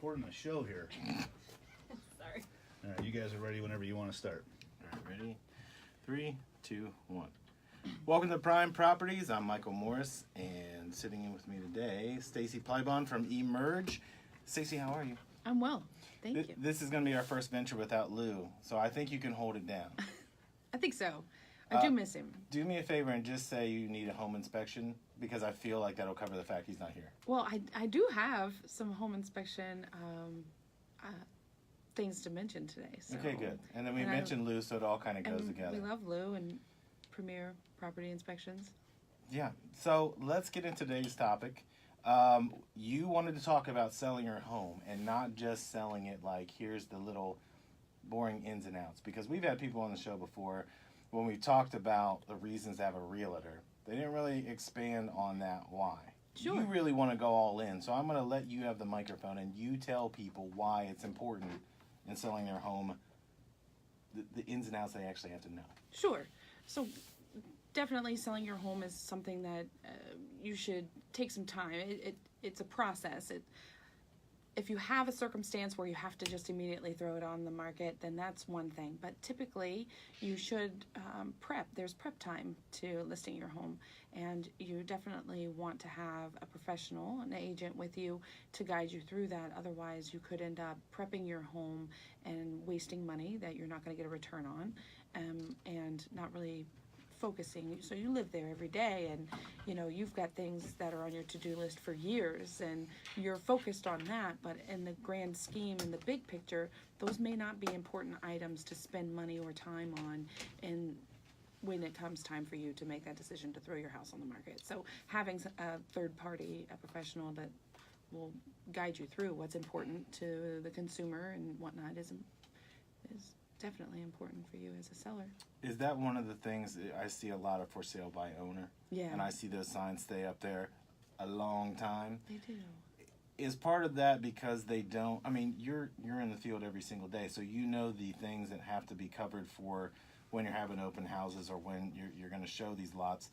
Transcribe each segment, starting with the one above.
recording a show here. Sorry. All right, you guys are ready whenever you want to start. All right, ready? 3, 2, 1. Welcome to Prime Properties. I'm Michael Morris, and sitting in with me today, Stacey Plybon from E-Merge. Stacey, how are you? I'm well. Thank you. This is going to be our first venture without Lou, so I think you can hold it down. I think so. I do miss him. Do me a favor and just say you need a home inspection, because I feel like that'll cover the fact he's not here. Well, I do have some home inspection things to mention today. So. Okay, good. And then we mentioned Lou, so it all kind of goes together. We love Lou and Premier Property Inspections. Yeah. So let's get into today's topic. You wanted to talk about selling your home and not just selling it like here's the little boring ins and outs, because we've had people on the show before when we talked about the reasons to have a realtor. They didn't really expand on that why. Sure. You really want to go all in, so I'm going to let you have the microphone and you tell people why it's important in selling their home, the ins and outs they actually have to know. Sure. So definitely selling your home is something that you should take some time. It's a process. If you have a circumstance where you have to just immediately throw it on the market, then that's one thing. But typically, you should prep. There's prep time to listing your home. And you definitely want to have a professional, an agent with you to guide you through that. Otherwise, you could end up prepping your home and wasting money that you're not going to get a return on, and not really focusing. So you live there every day, and you know you've got things that are on your to-do list for years, and you're focused on that. But in the grand scheme, in the big picture, those may not be important items to spend money or time on, and when it comes time for you to make that decision to throw your house on the market. So having a third party, a professional that will guide you through what's important to the consumer and whatnot is definitely important for you as a seller. Is that one of the things that I see a lot of for sale by owner? Yeah. And I see those signs stay up there a long time. They do. Is part of that because they don't, I mean, you're in the field every single day, so you know the things that have to be covered for when you're having open houses or when you're going to show these lots.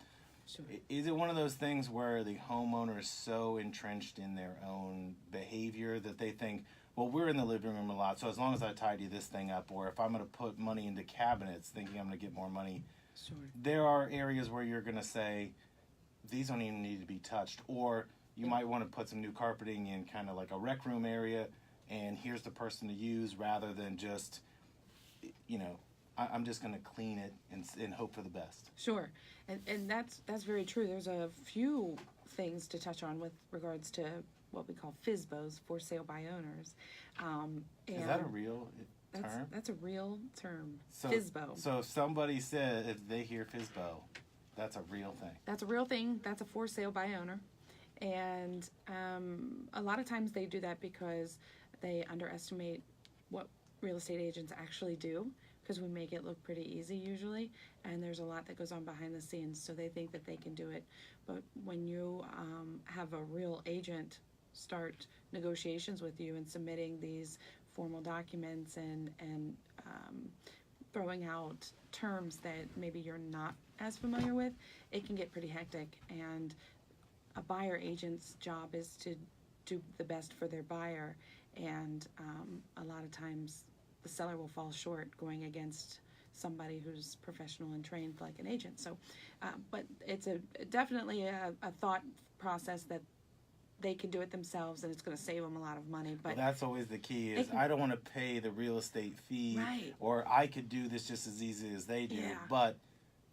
Sure. Is it one of those things where the homeowner is so entrenched in their own behavior that they think, well, we're in the living room a lot, so as long as I tidy this thing up, or if I'm going to put money into cabinets thinking I'm going to get more money, Sure. there are areas where you're going to say, these don't even need to be touched, or you might want to put some new carpeting in kind of like a rec room area, and here's the person to use rather than just, you know, I'm just going to clean it and hope for the best. Sure. And that's very true. There's a few things to touch on with regards to what we call FSBOs, for sale by owners. Is that a real term? That's a real term, So, FSBO. So if somebody said, if they hear FSBO, that's a real thing. That's a real thing. That's a for sale by owner. And a lot of times they do that because they underestimate what real estate agents actually do, because we make it look pretty easy usually, and there's a lot that goes on behind the scenes, so they think that they can do it. But when you have a real agent start negotiations with you and submitting these formal documents and throwing out terms that maybe you're not as familiar with, it can get pretty hectic. And a buyer agent's job is to do the best for their buyer, and a lot of times the seller will fall short going against somebody who's professional and trained like an agent. So, but it's definitely a thought process that they can do it themselves, and it's going to save them a lot of money. But well, that's always the key is I don't want to pay the real estate fee, right, or I could do this just as easy as they do. Yeah. But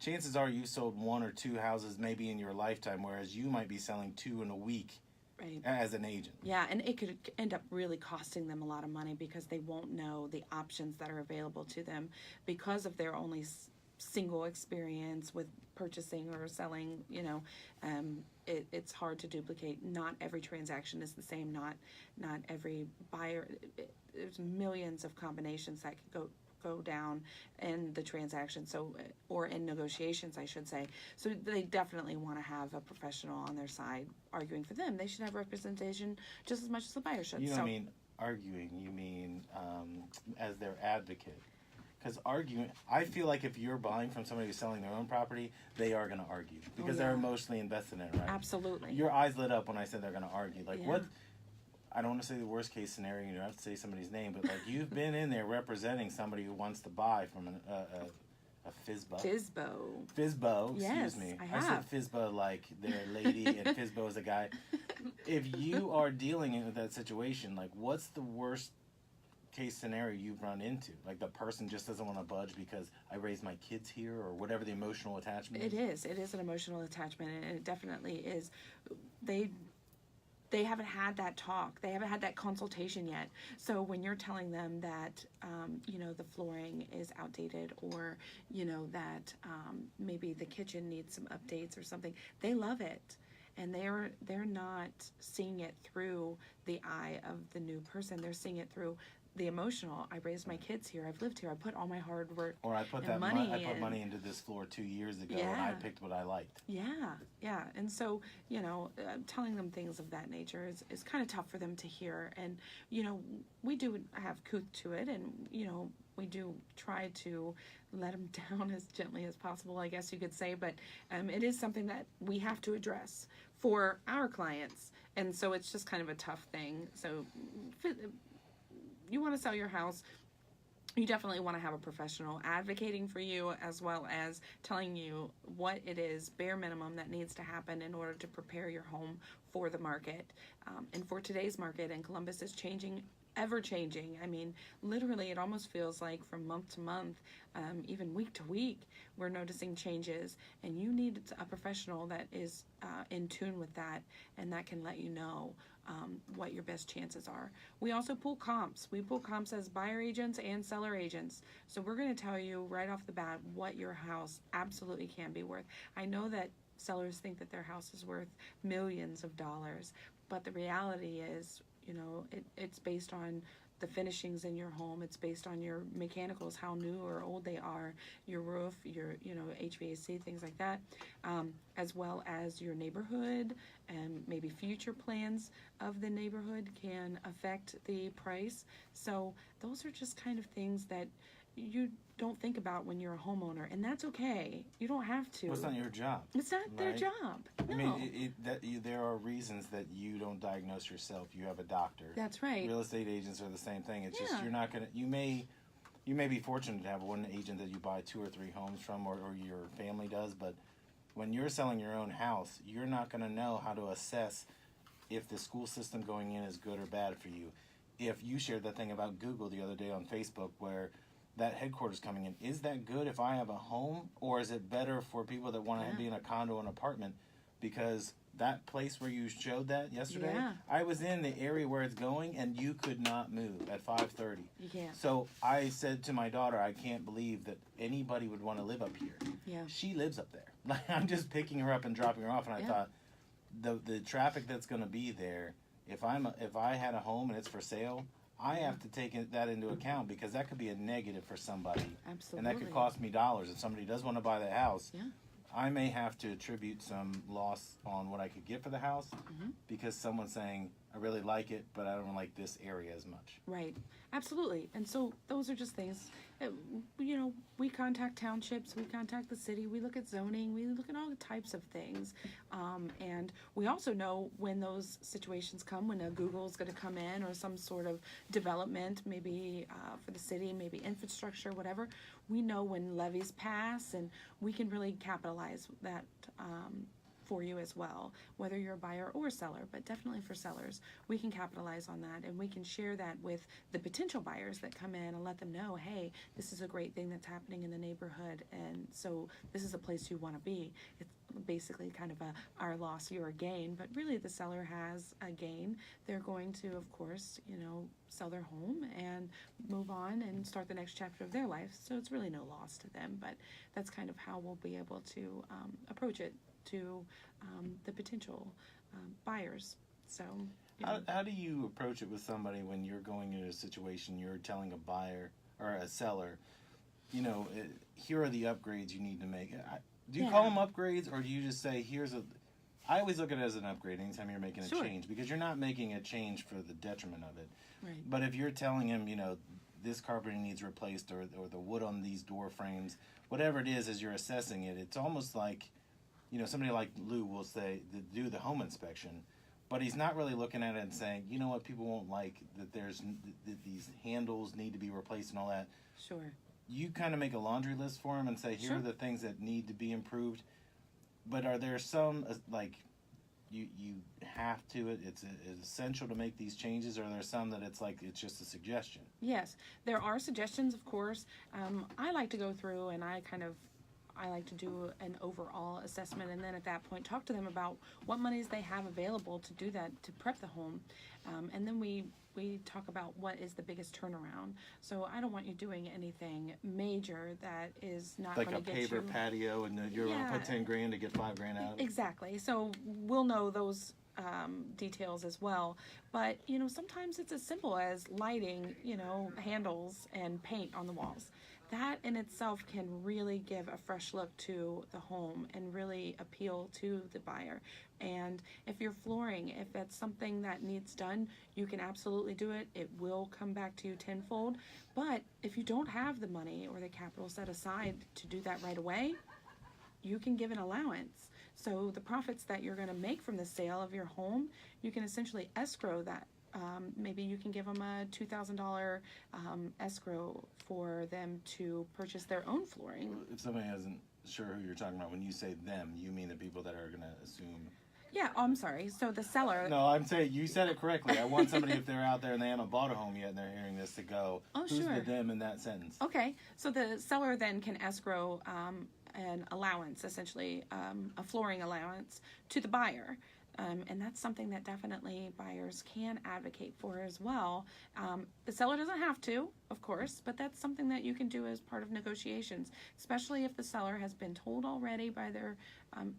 chances are you sold 1 or 2 houses maybe in your lifetime, whereas you might be selling 2 in a week. Right. As an agent. Yeah, and it could end up really costing them a lot of money because they won't know the options that are available to them because of their only single experience with purchasing or selling. You know, it's hard to duplicate. Not every transaction is the same. Not every buyer. There's millions of combinations that could go down in the transaction, so, or in negotiations, I should say. So they definitely want to have a professional on their side arguing for them. They should have representation just as much as the buyer should. You don't mean arguing, you mean as their advocate. Because arguing, I feel like if you're buying from somebody who's selling their own property, they are going to argue because they're emotionally invested in it, right? Absolutely. Your eyes lit up when I said they're going to argue. Like, what? I don't want to say the worst case scenario. You don't have to say somebody's name, but like you've been in there representing somebody who wants to buy from a FISBO. FISBO, Yes, excuse me. I I said have. FISBO like they're a lady and FISBO is a guy. If you are dealing with that situation, like what's the worst case scenario you've run into? Like the person just doesn't want to budge because I raised my kids here or whatever the emotional attachment is? It is an emotional attachment, and it definitely is. They haven't had that talk. They haven't had that consultation yet. So when you're telling them that, the flooring is outdated, or, that maybe the kitchen needs some updates or something, they love it. And they're not seeing it through the eye of the new person. They're seeing it through the emotional. I raised my kids here. I've lived here. I put all my hard work. Or I put and I put money into this floor 2 years ago, and I picked what I liked. Yeah. And so, telling them things of that nature is kind of tough for them to hear. And, we do have couth to it, and, we do try to let them down as gently as possible, I guess you could say. But it is something that we have to address for our clients. And so it's just kind of a tough thing. So you want to sell your house, you definitely want to have a professional advocating for you, as well as telling you what it is, bare minimum, that needs to happen in order to prepare your home for the market. And for today's market, and Columbus is changing, ever changing. I mean, literally, it almost feels like from month to month, even week to week, we're noticing changes. And you need a professional that is in tune with that, and that can let you know what your best chances are. We also pull comps. We pull comps as buyer agents and seller agents. So we're going to tell you right off the bat what your house absolutely can be worth. I know that sellers think that their house is worth millions of dollars, but the reality is, it's based on the finishings in your home. It's based on your mechanicals, how new or old they are, your roof, your HVAC, things like that, as well as your neighborhood, and maybe future plans of the neighborhood can affect the price. So those are just kind of things that you don't think about when you're a homeowner, and that's okay. You don't have to. Well, it's not your job. It's not their job. No. I mean, there are reasons that you don't diagnose yourself. You have a doctor. That's right. Real estate agents are the same thing. It's just you're not gonna. You may be fortunate to have one agent that you buy 2 or 3 homes from, or your family does. But when you're selling your own house, you're not gonna know how to assess if the school system going in is good or bad for you. If you shared that thing about Google the other day on Facebook, where that headquarters coming in, is that good if I have a home, or is it better for people that want to be in a condo or an apartment? Because that place where you showed that yesterday, I was in the area where it's going, and you could not move at 5:30. You can't. So I said to my daughter, I can't believe that anybody would want to live up here. Yeah. She lives up there. Like, I'm just picking her up and dropping her off, and I thought the traffic that's going to be there. If I had a home and it's for sale, I have to take that into account, because that could be a negative for somebody. Absolutely. And that could cost me dollars. If somebody does want to buy the house, I may have to attribute some loss on what I could get for the house, because someone's saying, I really like it, but I don't like this area as much. Right. Absolutely. And so those are just things, we contact townships, we contact the city, we look at zoning, we look at all types of things. And we also know when those situations come, when a Google is going to come in, or some sort of development, maybe for the city, maybe infrastructure, whatever. We know when levies pass, and we can really capitalize that for you as well, whether you're a buyer or seller, but definitely for sellers, we can capitalize on that, and we can share that with the potential buyers that come in and let them know, hey, this is a great thing that's happening in the neighborhood, and so this is a place you want to be. It's basically kind of our loss, your gain, but really the seller has a gain. They're going to, of course, sell their home and move on and start the next chapter of their life, so it's really no loss to them, but that's kind of how we'll be able to approach it to the potential buyers. So how do you approach it with somebody when you're going into a situation, you're telling a buyer or a seller, here are the upgrades you need to make? Do you call them upgrades, or do you just say, I always look at it as an upgrade anytime you're making a change, because you're not making a change for the detriment of it. Right. But if you're telling him, this carpeting needs replaced, or the wood on these door frames, whatever it is, as you're assessing it, it's almost like, somebody like Lou will say, do the home inspection. but he's not really looking at it and saying, you know what, people won't like that. These handles need to be replaced and all that. Sure. You kind of make a laundry list for him and say, here Sure. are the things that need to be improved. But are there some like you have to it's essential to make these changes, or are there some that it's like it's just a suggestion? Yes, there are suggestions, of course. I like to go through and I like to do an overall assessment, and then at that point talk to them about what monies they have available to do that, to prep the home. And then we talk about what is the biggest turnaround. So I don't want you doing anything major that is not Like going a to get paver you... patio, and you're going to put 10 grand to get 5 grand out of it. Exactly. So we'll know those details as well. But, sometimes it's as simple as lighting, handles and paint on the walls. That in itself can really give a fresh look to the home and really appeal to the buyer. And if you're flooring, if that's something that needs done, you can absolutely do it. It will come back to you tenfold. But if you don't have the money or the capital set aside to do that right away, you can give an allowance. So the profits that you're going to make from the sale of your home, you can essentially escrow that. Maybe you can give them a $2,000 escrow for them to purchase their own flooring. If somebody isn't sure who you're talking about, when you say them, you mean the people that are going to assume. Yeah, I'm sorry. So the seller... No, I'm saying you said it correctly. I want somebody, if they're out there and they haven't bought a home yet and they're hearing this, to go, who's sure. the them in that sentence? Okay, so the seller then can escrow an allowance, essentially a flooring allowance, to the buyer. And that's something that definitely buyers can advocate for as well. The seller doesn't have to, of course, but that's something that you can do as part of negotiations, especially if the seller has been told already by their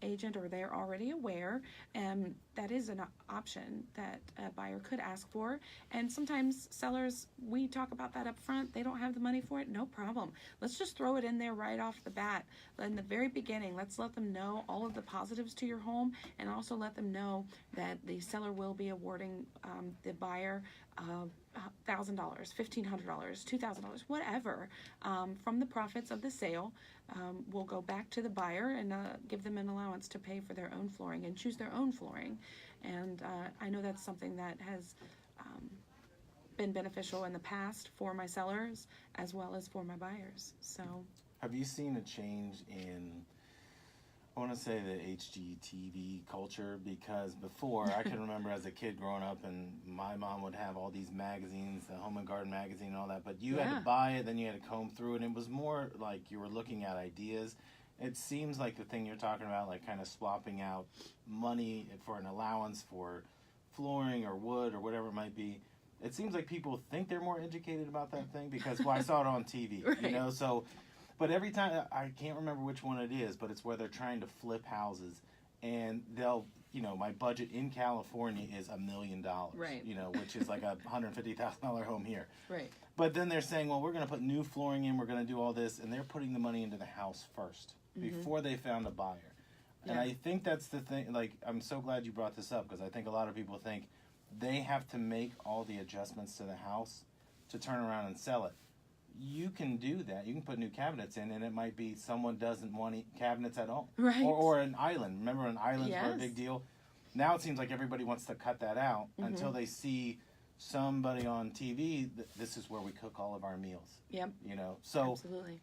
agent, or they're already aware. That is an option that a buyer could ask for. And sometimes sellers, we talk about that up front. They don't have the money for it. No problem. Let's just throw it in there right off the bat. In the very beginning, let's let them know all of the positives to your home, and also let them know that the seller will be awarding the buyer $1,000, $1,500, $2,000, whatever, from the profits of the sale. Will go back to the buyer and give them an allowance to pay for their own flooring and choose their own flooring. And I know that's something that has been beneficial in the past for my sellers as well as for my buyers. So, have you seen a change in, I want to say, the HGTV culture? Because before, I can remember as a kid growing up, and my mom would have all these magazines, the Home and Garden magazine and all that, but you had to buy it, then you had to comb through it, and it was more like you were looking at ideas. It seems like the thing you're talking about, like kind of swapping out money for an allowance for flooring or wood or whatever it might be, it seems like people think they're more educated about that thing because, well, I saw it on TV, Right. so... But every time, I can't remember which one it is, but it's where they're trying to flip houses, and they'll, my budget in California is $1 million, Right. Which is like a $150,000 home here. Right. But then they're saying, well, we're going to put new flooring in, we're going to do all this, and they're putting the money into the house first before they found a buyer. And Yeah. I think that's the thing. Like, I'm so glad you brought this up, because I think a lot of people think they have to make all the adjustments to the house to turn around and sell it. You can do that. You can put new cabinets in, and it might be someone doesn't want cabinets at all. Right. Or an island. Remember when islands were a Yes. big deal? Now it seems like everybody wants to cut that out until they see somebody on TV, this is where we cook all of our meals. Yep. So Absolutely.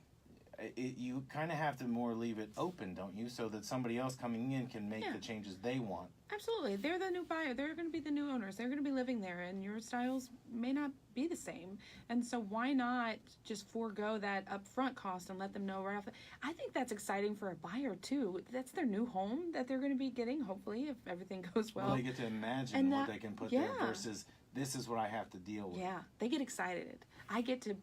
you kind of have to more leave it open, don't you? So that somebody else coming in can make the changes they want. Absolutely. They're the new buyer. They're going to be the new owners. They're going to be living there, and your styles may not be the same. And so why not just forego that upfront cost and let them know right off I think that's exciting for a buyer, too. That's their new home that they're going to be getting, hopefully, if everything goes well. Well, they get to imagine what they can put there versus this is what I have to deal with. Yeah, they get excited. I get to,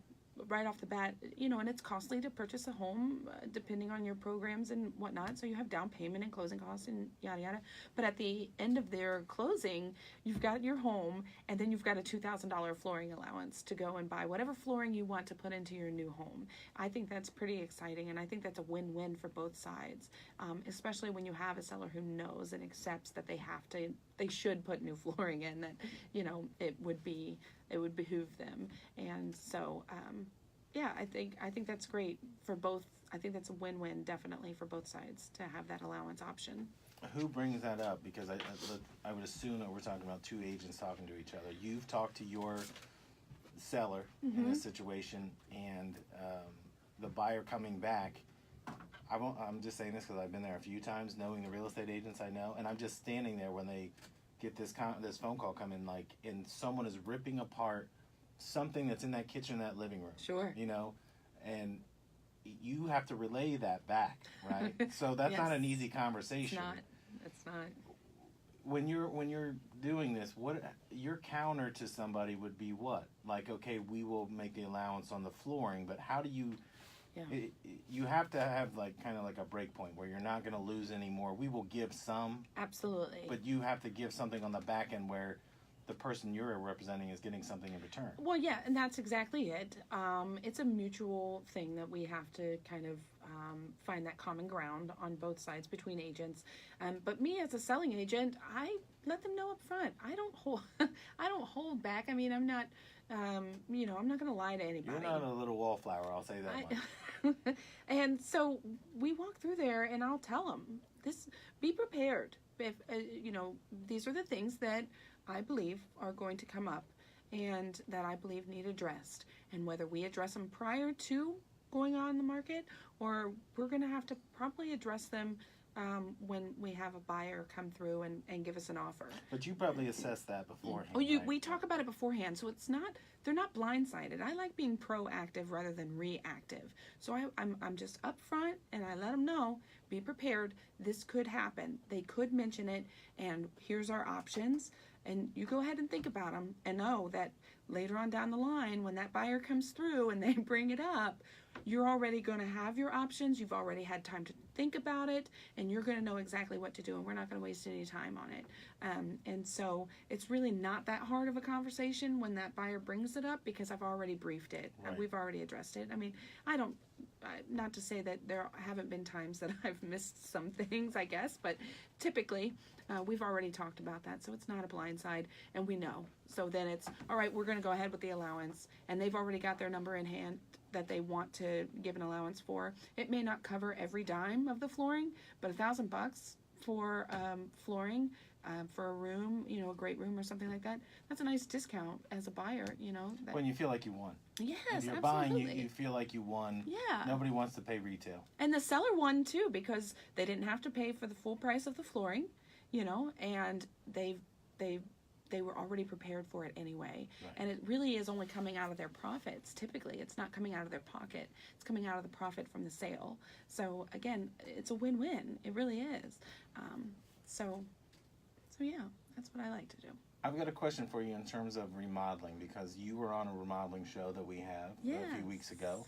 right off the bat, and it's costly to purchase a home depending on your programs and whatnot. So you have down payment and closing costs and yada yada. But at the end of their closing, you've got your home, and then you've got a $2,000 flooring allowance to go and buy whatever flooring you want to put into your new home. I think that's pretty exciting, and I think that's a win-win for both sides, especially when you have a seller who knows and accepts that they should put new flooring in, that it would behoove them. And so I think that's great for both. I think that's a win-win definitely for both sides to have that allowance option. Who brings that up? Because I would assume that we're talking about two agents talking to each other. You've talked to your seller in this situation, and the buyer coming back. I'm just saying this because I've been there a few times, knowing the real estate agents I know, and I'm just standing there when they get this phone call come in, like, and someone is ripping apart something that's in that kitchen, that living room. Sure. You know, and you have to relay that back, right? So that's Yes. not an easy conversation. It's not. When you're doing this, what your counter to somebody would be what? Like, okay, we will make the allowance on the flooring, but how do you? Yeah. You have to have like kind of like a break point where you're not going to lose any more. We will give some, Absolutely. but you have to give something on the back end where the person you're representing is getting something in return. Well, yeah, and that's exactly it. It's a mutual thing that we have to kind of find that common ground on both sides between agents. But me as a selling agent, I let them know up front. I don't hold. I don't hold back. I mean, I'm not. I'm not going to lie to anybody. You're not a little wallflower. I'll say that much. And so we walk through there, and I'll tell them this: be prepared. If these are the things that I believe are going to come up and that I believe need addressed. And whether we address them prior to going on the market, or we're going to have to probably address them when we have a buyer come through and give us an offer. But you probably assess that beforehand. Oh, right? we talk about it beforehand, so they're not blindsided. I like being proactive rather than reactive. So I'm just upfront, and I let them know, be prepared. This could happen. They could mention it, and here's our options. And you go ahead and think about them and know that later on down the line, when that buyer comes through and they bring it up, you're already going to have your options. You've already had time to think about it, and you're going to know exactly what to do, and we're not going to waste any time on it. And so it's really not that hard of a conversation when that buyer brings it up, because I've already briefed it. Right. We've already addressed it. I mean, not to say that there haven't been times that I've missed some things, I guess, but typically we've already talked about that, so it's not a blind side, and we know. So then it's, all right, we're going to go ahead with the allowance, and they've already got their number in hand that they want to give an allowance for. It may not cover every dime of the flooring, but $1,000 for flooring for a room, a great room or something like that, that's a nice discount as a buyer, When you feel like you won. Yes, if you're absolutely. buying, you feel like you won. Yeah. Nobody wants to pay retail. And the seller won too, because they didn't have to pay for the full price of the flooring, and they were already prepared for it anyway. Right. And it really is only coming out of their profits. Typically, it's not coming out of their pocket. It's coming out of the profit from the sale. So again, it's a win-win. It really is. So yeah, that's what I like to do. I've got a question for you in terms of remodeling, because you were on a remodeling show that we have a few weeks ago.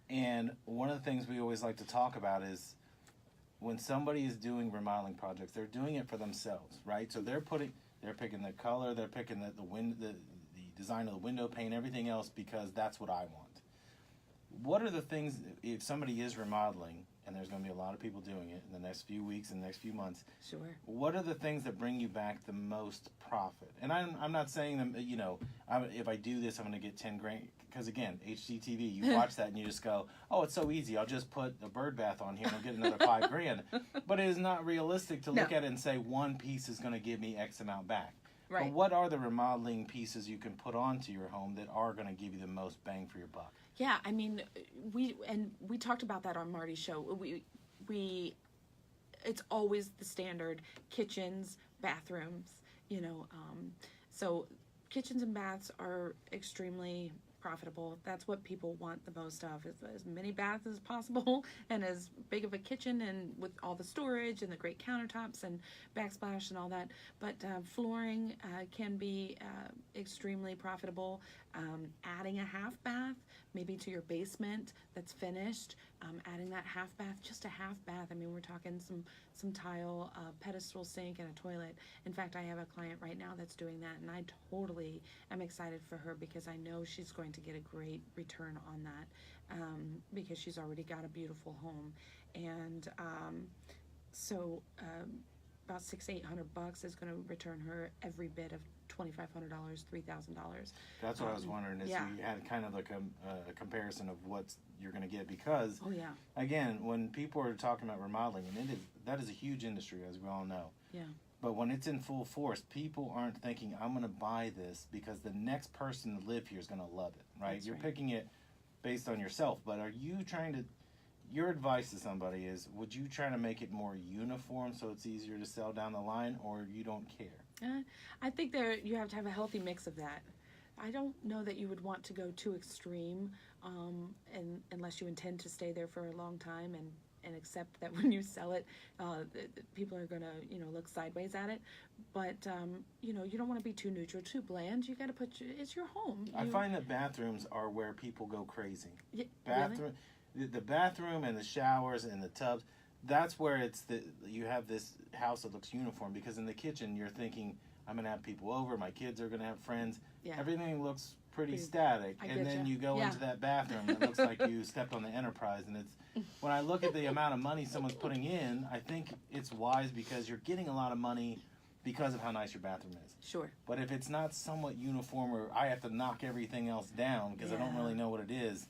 And one of the things we always like to talk about is when somebody is doing remodeling projects, they're doing it for themselves, right? So they're picking the color, they're picking the design of the window pane, everything else, because that's what I want. What are the things, if somebody is remodeling, and there's going to be a lot of people doing it in the next few weeks and the next few months. Sure. What are the things that bring you back the most profit? And I'm not saying them, if I do this, I'm going to get 10 grand. Because again, HGTV, you watch that and you just go, oh, it's so easy. I'll just put a bird bath on here and I'll get another 5 grand. But it is not realistic to look at it and say one piece is going to give me X amount back. Right. But what are the remodeling pieces you can put onto your home that are going to give you the most bang for your buck? Yeah, I mean, we talked about that on Marty's show. It's always the standard kitchens, bathrooms, so kitchens and baths are extremely profitable. That's what people want the most of, is as many baths as possible and as big of a kitchen, and with all the storage and the great countertops and backsplash and all that. But flooring can be extremely profitable. Adding a half bath maybe to your basement that's finished, adding that half bath, just a half bath. I mean, we're talking some tile, pedestal sink, and a toilet. In fact, I have a client right now that's doing that, and I totally am excited for her, because I know she's going to get a great return on that, because she's already got a beautiful home. And about $600-800 is going to return her every bit of $2,500, $3,000. That's what I was wondering, is yeah. you had kind of like a comparison of what you're going to get, because, Oh yeah, again, when people are talking about remodeling, and that is a huge industry, as we all know. yeah, But when it's in full force, people aren't thinking, I'm going to buy this because the next person to live here is going to love it, right? That's You're right. picking it based on yourself, but are you trying to, your advice to somebody is, would you try to make it more uniform so it's easier to sell down the line, or you don't care? I think you have to have a healthy mix of that. I don't know that you would want to go too extreme, and unless you intend to stay there for a long time and accept that when you sell it, people are going to, look sideways at it. But, you don't want to be too neutral, too bland. You got to it's your home. I find that bathrooms are where people go crazy. Yeah, Bathroom, the bathroom and the showers and the tubs, that's where you have this house that looks uniform, because in the kitchen you're thinking, I'm going to have people over, my kids are going to have friends. Yeah. Everything looks pretty static. And then you go into that bathroom and it looks like you stepped on the Enterprise. And when I look at the amount of money someone's putting in, I think it's wise because you're getting a lot of money because of how nice your bathroom is. Sure. But if it's not somewhat uniform, or I have to knock everything else down because I don't really know what it is,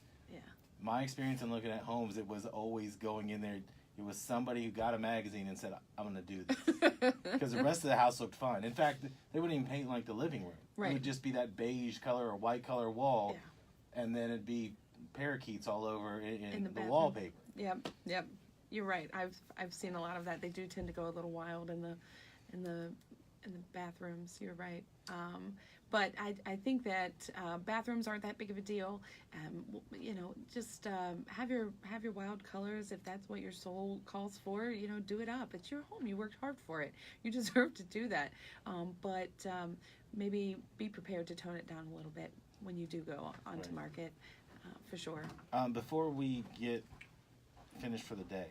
my experience in looking at homes, it was always going in there. It was somebody who got a magazine and said, I'm going to do this. Because the rest of the house looked fine. In fact, they wouldn't even paint like the living room. Right. It would just be that beige color or white color wall. Yeah. And then it'd be parakeets all over in the wallpaper. Yep. You're right. I've seen a lot of that. They do tend to go a little wild in the bathrooms. You're right. But I think that bathrooms aren't that big of a deal. Just have your wild colors if that's what your soul calls for. Do it up. It's your home. You worked hard for it. You deserve to do that. But maybe be prepared to tone it down a little bit when you do go onto market, for sure. Before we get finished for the day,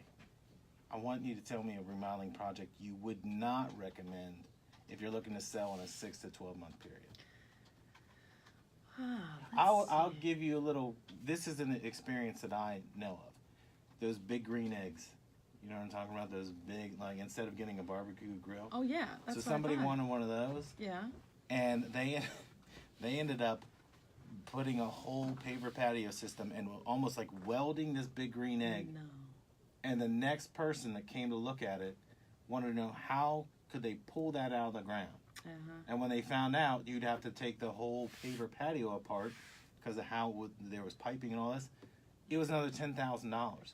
I want you to tell me a remodeling project you would not recommend if you're looking to sell in a 6 to 12 month period. I'll give you a little. This is an experience that I know of. Those big green eggs. You know what I'm talking about? Those big, like, instead of getting a barbecue grill. Oh yeah. That's so somebody wanted one of those. Yeah. And they ended up putting a whole paper patio system and almost like welding this big green egg. No. And the next person that came to look at it wanted to know how could they pull that out of the ground. And when they found out you'd have to take the whole paper patio apart because of how there was piping and all this, it was another $10,000.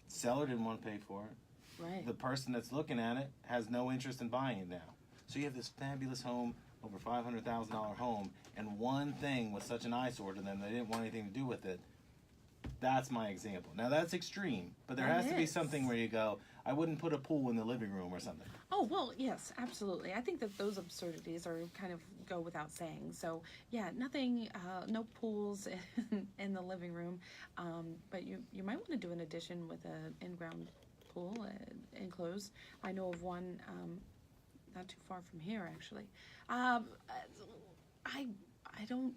Seller didn't want to pay for it. Right. The person that's looking at it has no interest in buying it now. So you have this fabulous home, over $500,000 home, and one thing was such an eyesore to them, they didn't want anything to do with it. That's my example. Now that's extreme, but there has to be something where you go, I wouldn't put a pool in the living room or something. Oh, well, yes, absolutely. I think that those absurdities are kind of go without saying. So, yeah, nothing, no pools in the living room. But you might want to do an addition with an in-ground pool enclosed. I know of one not too far from here, actually. I don't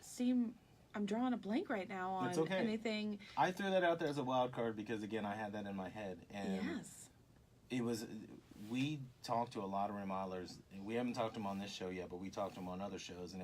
seem... I'm drawing a blank right now on anything. I threw that out there as a wild card because, again, I had that in my head. And it was... We talked to a lot of remodelers. We haven't talked to them on this show yet, but we talked to them on other shows, and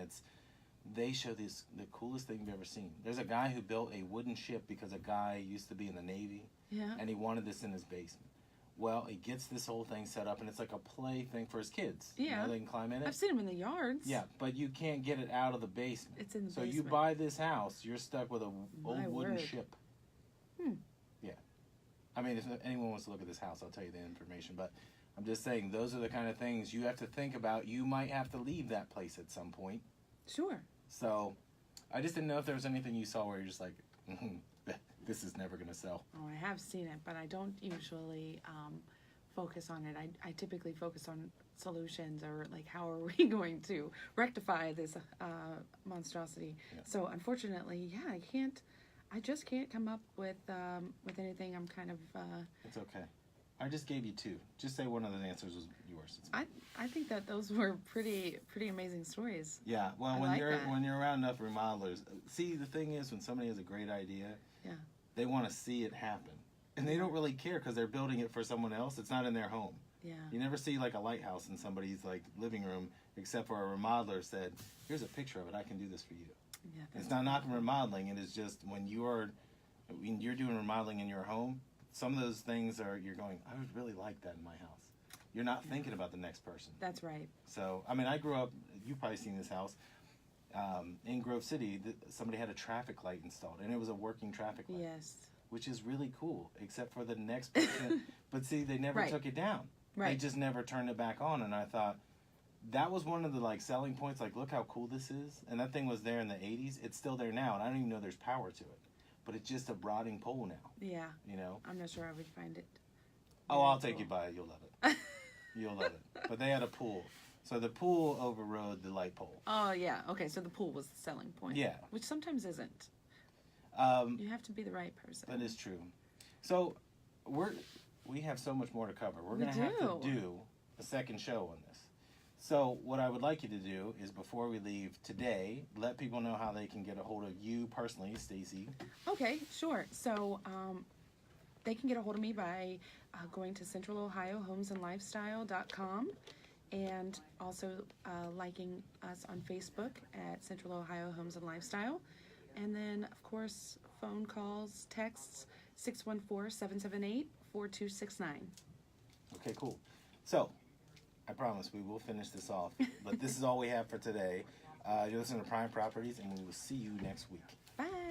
they show the coolest thing you've ever seen. There's a guy who built a wooden ship because a guy used to be in the Navy, and he wanted this in his basement. Well, he gets this whole thing set up, and it's like a play thing for his kids. Yeah. They can climb in it. I've seen them in the yards. Yeah, but you can't get it out of the basement. It's in the basement. So basement. you buy this house, you're stuck with an old wooden ship. Yeah. I mean, if anyone wants to look at this house, I'll tell you the information, but... I'm just saying, those are the kind of things you have to think about. You might have to leave that place at some point. Sure. So, I just didn't know if there was anything you saw where you're just like, this is never going to sell. Oh, I have seen it, but I don't usually focus on it. I typically focus on solutions or, like, how are we going to rectify this monstrosity. Yeah. So, unfortunately, I just can't come up with anything. I'm kind of... It's okay. I just gave you two. Just say one of the answers was yours. I think that those were pretty amazing stories. Yeah. Well, when you're around enough remodelers, see, the thing is, when somebody has a great idea, they want to see it happen, and they don't really care because they're building it for someone else. It's not in their home. Yeah. You never see like a lighthouse in somebody's like living room, except for a remodeler said, "Here's a picture of it. I can do this for you." Yeah, It's not knocking remodeling. It is just when you're doing remodeling in your home, some of those things are you're going, I would really like that in my house. You're not thinking about the next person. That's right. So I mean, I grew up. You've probably seen this house in Grove City. Somebody had a traffic light installed, and it was a working traffic light. Yes. Which is really cool, except for the next person. But see, they never Right. took it down. Right. They just never turned it back on. And I thought that was one of the like selling points. Like, look how cool this is. And that thing was there in the 80s. It's still there now, and I don't even know there's power to it. But it's just a rotting pole now. Yeah. You know. I'm not sure I would find it. Oh, I'll take you by it. You'll love it. You'll love it. But they had a pool, so the pool overrode the light pole. Oh yeah. Okay. So the pool was the selling point. Yeah. Which sometimes isn't. You have to be the right person. That is true. So we have so much more to cover. We're We going to have to do. do a second show on this. So what I would like you to do is before we leave today, let people know how they can get a hold of you personally, Stacey. Okay, sure. So they can get a hold of me by going to centralohiohomesandlifestyle.com and also liking us on Facebook at Central Ohio Homes and Lifestyle. And then, of course, phone calls, texts, 614-778-4269. Okay, cool. So I promise we will finish this off, but this is all we have for today. You're listening to Prime Properties, and we will see you next week. Bye.